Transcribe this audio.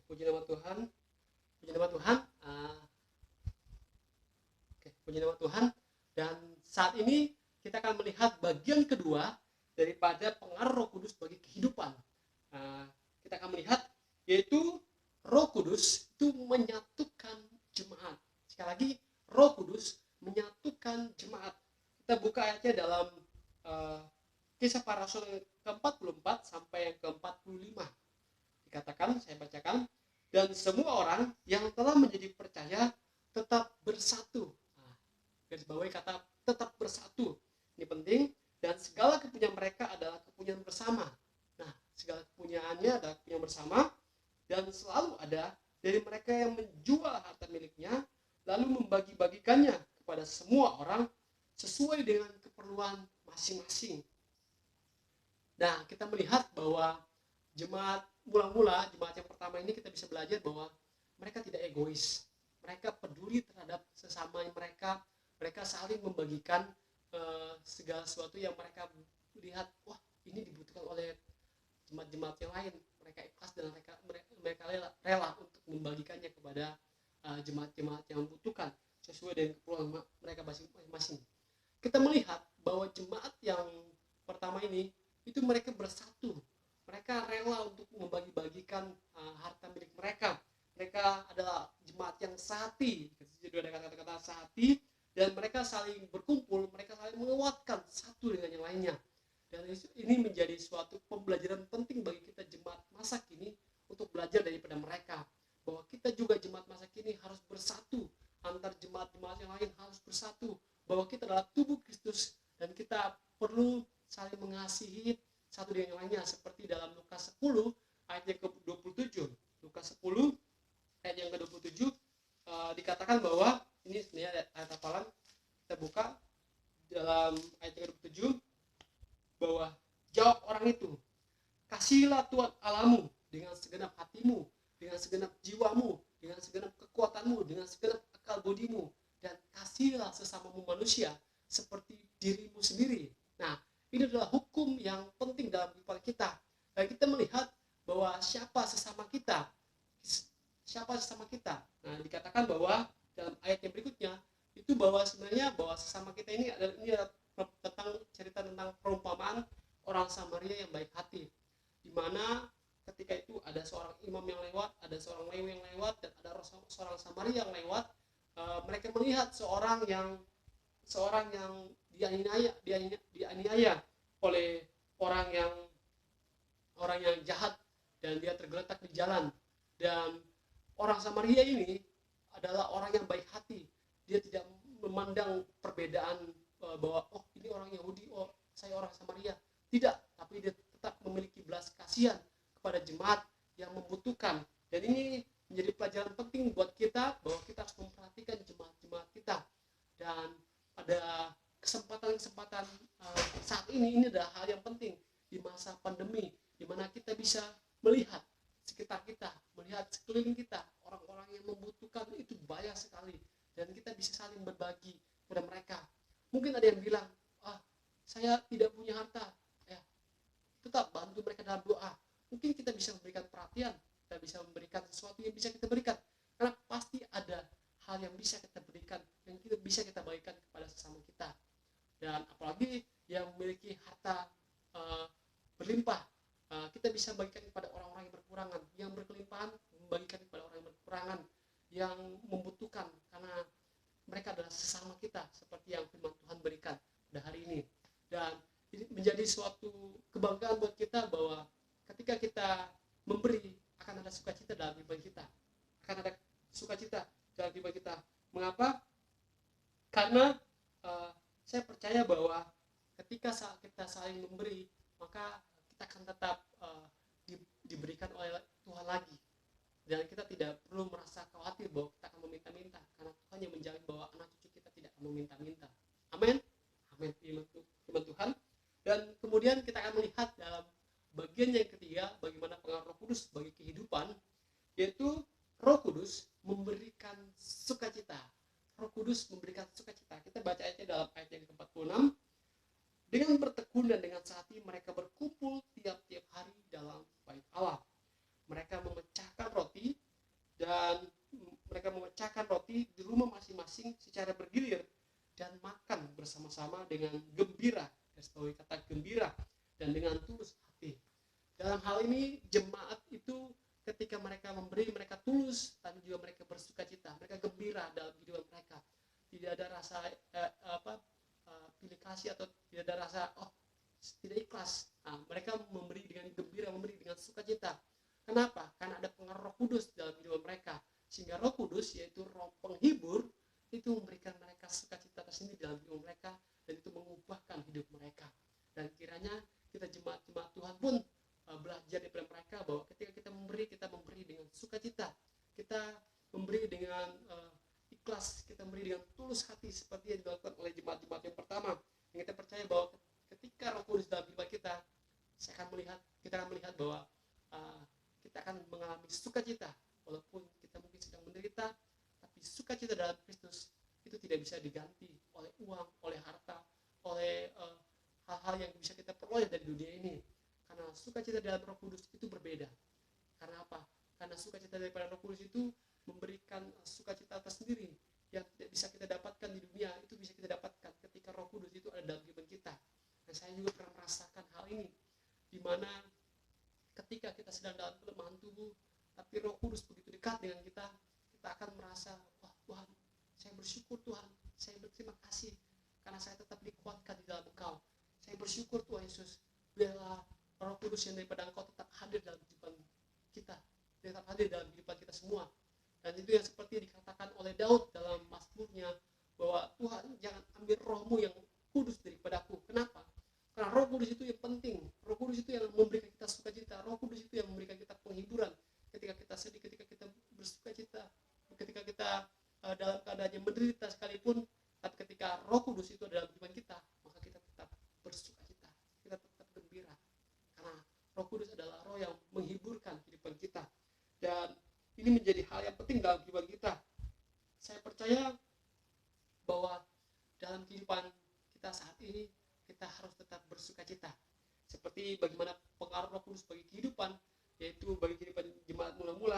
puji nama Tuhan. Puji nama Tuhan. Puji nama Tuhan. Dan saat ini kita akan melihat bagian kedua daripada pengaruh Roh Kudus bagi kehidupan. Kita akan melihat yaitu Roh Kudus itu menyatukan jemaat. Sekali lagi, Roh Kudus menyatukan jemaat. Kita buka ayatnya dalam Kisah Para Rasul ke-44 sampai yang ke-45. Dikatakan, saya bacakan, dan semua orang yang telah menjadi percaya tetap bersatu. Garis bawahi kata tetap bersatu. Ini penting. Dan segala kepunyaan mereka adalah kepunyaan bersama. Nah, segala kepunyaannya adalah kepunyaan bersama. Dan selalu ada dari mereka yang menjual harta miliknya, lalu membagi-bagikannya kepada semua orang sesuai dengan keperluan masing-masing. Nah, kita melihat bahwa jemaat mula-mula, jemaat yang pertama ini kita bisa belajar bahwa mereka tidak egois. Mereka peduli terhadap sesama mereka. Mereka saling membagikan segala sesuatu yang mereka lihat, wah ini dibutuhkan oleh jemaat-jemaat yang lain. Mereka ikhlas dan mereka rela untuk membagikannya kepada jemaat-jemaat yang membutuhkan sesuai dengan keperluan mereka masing-masing. Kita melihat bahwa jemaat yang pertama ini itu mereka bersatu. Mereka rela untuk membagi-bagikan harta milik mereka. Mereka adalah jemaat yang sehati. Jadi ada kata-kata sehati. Dan mereka saling berkumpul, mereka saling menguatkan satu dengan yang lainnya. Dan ini menjadi suatu pembelajaran penting bagi kita jemaat masa kini untuk belajar daripada mereka. Bahwa kita juga jemaat masa kini harus bersatu. Antar jemaat-jemaat yang lain harus bersatu. Bahwa kita adalah tubuh Kristus dan kita perlu saling mengasihi satu dengan yang lainnya. Seperti dalam Lukas 10 ayat yang ke-27. Lukas 10 ayat yang ke-27 dikatakan bahwa ini sebenarnya ayat hafalan, kita buka dalam ayat yang ke-27 bahwa jawab orang itu, kasihilah Tuhan Allahmu dengan segenap hatimu, dengan segenap jiwamu, dengan segenap kekuatanmu, dengan segenap akal budimu, dan kasihilah sesamamu manusia seperti dirimu sendiri. Nah, ini adalah hukum yang penting dalam kehidupan kita. Dan kita melihat bahwa siapa sesama kita. Nah, dikatakan bahwa dalam ayat yang berikutnya itu bahwa sebenarnya bahwa sesama kita ini adalah tentang cerita tentang perumpamaan orang Samaria yang baik hati, di mana ketika itu ada seorang imam yang lewat, ada seorang Lewi yang lewat, dan ada seorang Samaria yang lewat. Mereka melihat seorang yang dianiaya oleh orang yang jahat, dan dia tergeletak di jalan. Dan orang Samaria ini adalah orang yang baik hati. Dia tidak memandang perbedaan bahwa oh ini orang Yahudi, oh saya orang Samaria. Tidak, tapi dia tetap memiliki belas kasihan kepada jemaat yang membutuhkan. Dan ini menjadi pelajaran penting buat kita bahwa kita harus memperhatikan jemaat-jemaat kita. Dan pada kesempatan saat ini adalah hal yang penting di masa pandemi, di mana kita bisa melihat sekitar kita, melihat sekeliling kita, orang-orang yang membutuhkan itu banyak sekali, dan kita bisa saling berbagi kepada mereka. Mungkin ada yang bilang, saya tidak punya harta, tetap bantu mereka dalam doa. Mungkin kita bisa memberikan perhatian, kita bisa memberikan sesuatu yang bisa kita berikan, karena pasti ada hal yang bisa kita berikan, yang kita bisa kita bagikan kepada sesama kita. Dan apalagi yang memiliki harta berlimpah, kita bisa bagikan kepada orang-orang yang berkekurangan, yang berkelimpahan membagikan kepada orang yang berkekurangan, yang membutuhkan, karena mereka adalah sesama kita seperti yang firman Tuhan berikan pada hari ini. Dan ini menjadi suatu kebanggaan buat kita bahwa ketika kita memberi akan ada sukacita dalam kehidupan kita, akan ada sukacita dalam kehidupan kita. Mengapa? Karena saya percaya bahwa ketika kita saling memberi, maka kita akan tetap diberikan oleh Tuhan lagi, dan kita tidak perlu merasa khawatir bahwa kita akan meminta-minta, karena Tuhan yang menjamin bahwa anak cucu kita tidak akan meminta-minta. Amin. Amin. Firman Tuhan. Dan kemudian kita akan melihat dalam bagian yang ketiga bagaimana pengaruh Roh Kudus bagi kehidupan, yaitu Roh Kudus memberikan sukacita. Roh Kudus memberikan sukacita. Kita baca ayatnya dalam ayat yang ke-46. Dengan bertekun dan dengan sehati mereka berkumpul tiap-tiap hari dalam bait Allah. Mereka memecahkan roti bersama dengan gembira, garis bawahi kata gembira, dan dengan tulus hati. Dalam hal ini jemaat itu ketika mereka memberi, mereka tulus, tapi juga mereka bersuka cita, mereka gembira dalam kehidupan mereka. Tidak ada rasa pilih kasih atau tidak ada rasa tidak ikhlas. Mereka memberi dengan gembira, memberi dengan sukacita. Kenapa? Karena ada pengaruh Roh Kudus dalam kehidupan mereka, sehingga Roh Kudus yaitu Roh penghibur itu memberikan mereka sukacita tersendiri dalam hidup mereka, dan itu mengubahkan hidup mereka. Dan kiranya kita jemaat-jemaat Tuhan pun belajar daripada mereka bahwa ketika kita memberi dengan sukacita, kita memberi dengan ikhlas, kita memberi dengan tulus hati seperti yang dilakukan oleh jemaat-jemaat yang pertama. Yang kita percaya bahwa ketika Roh Kudus dalam kehidupan kita, kita akan melihat bahwa kita akan mengalami sukacita walaupun kita mungkin sedang menderita, tapi sukacita dalam Kristus itu tidak bisa diganti oleh uang, oleh harta, oleh hal-hal yang bisa kita peroleh dari dunia ini. Karena sukacita dalam Roh Kudus itu berbeda. Karena apa? Karena sukacita daripada Roh Kudus itu memberikan sukacita tersendiri yang tidak bisa kita dapatkan di dunia, itu bisa kita dapatkan ketika Roh Kudus itu ada dalam kehidupan kita. Dan saya juga pernah merasakan hal ini, di mana ketika kita sedang dalam kelemahan tubuh, tapi Roh Kudus begitu dekat dengan kita, kita akan merasa, wah Tuhan, saya bersyukur Tuhan, saya berterima kasih karena saya tetap dikuatkan di dalam Engkau. Saya bersyukur Tuhan Yesus, biarlah Roh Kudus yang daripada Engkau tetap hadir dalam kehidupan kita, tetap hadir dalam kehidupan kita semua. Dan itu yang seperti dikatakan oleh Daud dalam Mazmurnya, bahwa Tuhan jangan ambil rohmu yang kudus daripadaku. Kenapa? Karena Roh Kudus itu yang penting. Roh Kudus itu yang memberikan kita sukacita. Roh Kudus itu yang memberikan kita penghiburan ketika kita sedih, ketika kita bersukacita, ketika kita dalam keadaan yang menderita sekalipun. Tapi ketika Roh Kudus itu ada dalam kehidupan kita, maka kita tetap bersukacita, kita tetap gembira, karena Roh Kudus adalah Roh yang menghiburkan kehidupan kita. Dan ini menjadi hal yang penting dalam kehidupan kita. Saya percaya bahwa dalam kehidupan kita saat ini, kita harus tetap bersukacita. Seperti bagaimana pengaruh Roh Kudus bagi kehidupan, yaitu bagi kehidupan jemaat mula-mula,